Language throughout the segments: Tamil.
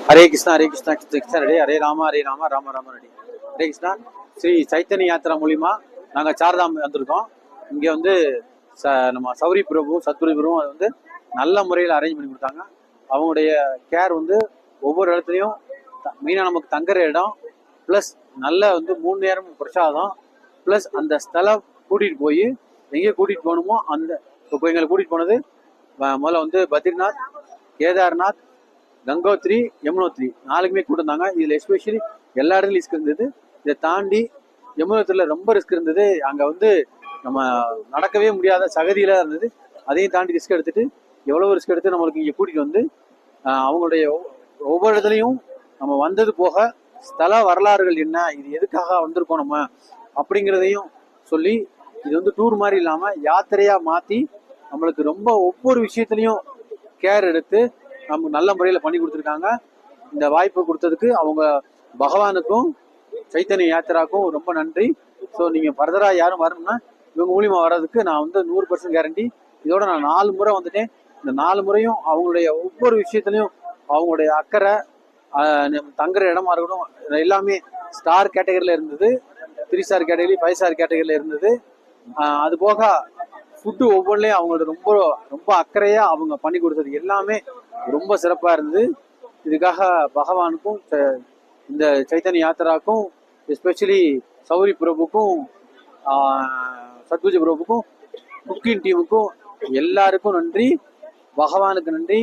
ஹரே கிருஷ்ணா ஹரே கிருஷ்ணா கிருஷ்ண கிருஷ்ண ஹரே ஹரே ராம ராம ராம ஹரே ஹரே கிருஷ்ணா. ஸ்ரீ சைத்தன்ய யாத்திரா மூலிமா நாங்கள் சார்தாம் வந்திருக்கோம். இங்கே வந்து நம்ம சௌரி பிரபு சத்குரு பிரபுவும் அது வந்து நல்ல முறையில் அரேஞ்ச் பண்ணி கொடுத்தாங்க. அவங்களுடைய கேர் வந்து ஒவ்வொரு இடத்துலையும் மெயினாக நமக்கு தங்குற இடம் ப்ளஸ் நல்ல வந்து 3 நேரமும் பிரசாதம் ப்ளஸ் அந்த ஸ்தலம் கூட்டிகிட்டு போய் எங்கே கூட்டிகிட்டு போகணுமோ அந்த இப்போ எங்களை கூட்டிகிட்டு போனது முதல்ல வந்து பத்ரிநாத், கேதார்நாத், கங்கோத்ரி, யமுனோத்ரி 4க்குமே கூட்டிருந்தாங்க. இதில் எஸ்பெஷலி எல்லா இடத்துலையும் ரிஸ்க் இருந்தது. இதை தாண்டி யமுனோத்ரியில் ரொம்ப ரிஸ்க் இருந்தது. அங்கே வந்து நம்ம நடக்கவே முடியாத சகதியில இருந்தது. அதையும் தாண்டி ரிஸ்க் எடுத்துட்டு எவ்வளோ ரிஸ்க் எடுத்து நம்மளுக்கு இங்கே கூட்டிகிட்டு வந்து அவங்களுடைய ஒவ்வொரு இடத்துலையும் நம்ம வந்தது போக ஸ்தல வரலாறுகள் என்ன, இது எதுக்காக வந்திருக்கோம் நம்ம அப்படிங்கிறதையும் சொல்லி இது வந்து டூர் மாதிரி இல்லாமல் யாத்திரையாக மாற்றி நம்மளுக்கு ரொம்ப ஒவ்வொரு விஷயத்துலையும் கேர் எடுத்து நமக்கு நல்ல முறையில் பண்ணி கொடுத்துருக்காங்க. இந்த வாய்ப்பு கொடுத்ததுக்கு அவங்க பகவானுக்கும் சைத்தன்ய யாத்திராக்கும் ரொம்ப நன்றி. ஸோ நீங்கள் ஃபர்தராக யாரும் வரணும்னா இவங்க மூலியமா வர்றதுக்கு நான் வந்து 100% கேரண்டி. இதோட நான் 4 முறை வந்துட்டேன். இந்த 4 முறையும் அவங்களுடைய ஒவ்வொரு விஷயத்துலையும் அவங்களுடைய அக்கறை, தங்குற இடமா இருக்கட்டும் எல்லாமே ஸ்டார் கேட்டகரியில் இருந்தது, 3 ஸ்டார் கேட்டகரி, 5 ஸ்டார் கேட்டகரியில் இருந்தது. அது போக ஃபுட்டு ஒவ்வொன்றிலையும் அவங்களோட ரொம்ப ரொம்ப அக்கறையாக அவங்க பண்ணி கொடுத்தது எல்லாமே ரொம்ப சிறப்பாக இருந்தது. இதுக்காக பகவானுக்கும் இந்த சைத்தன்ய யாத்திராக்கும் எஸ்பெஷலி சௌரி பிரபுக்கும் சத்குஜ பிரபுக்கும் குக்கிங் டீமுக்கும் எல்லாருக்கும் நன்றி. பகவானுக்கு நன்றி.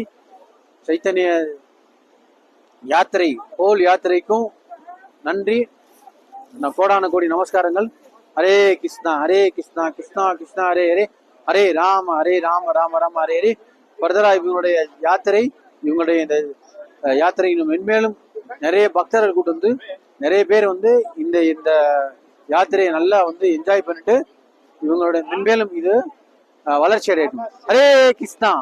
சைத்தன்ய யாத்திரை ஹோல் யாத்திரைக்கும் நன்றி. நான் கோடான கோடி நமஸ்காரங்கள். ஹரே கிருஷ்ணா ஹரே கிருஷ்ணா கிருஷ்ணா கிருஷ்ணா ஹரே ஹரே ஹரே ராம ராம ராம ஹரே ஹரே. ஃபர்தரா இவங்களுடைய யாத்திரை, இவங்களுடைய இந்த யாத்திரை மென்மேலும் நிறைய பக்தர்கள் கூட்டு வந்து நிறைய பேர் வந்து இந்த இந்த யாத்திரையை நல்லா வந்து என்ஜாய் பண்ணிட்டு இவங்களுடைய மென்மேலும் இது வளர்ச்சி அடையட்டும். ஹரே கிருஷ்ணா.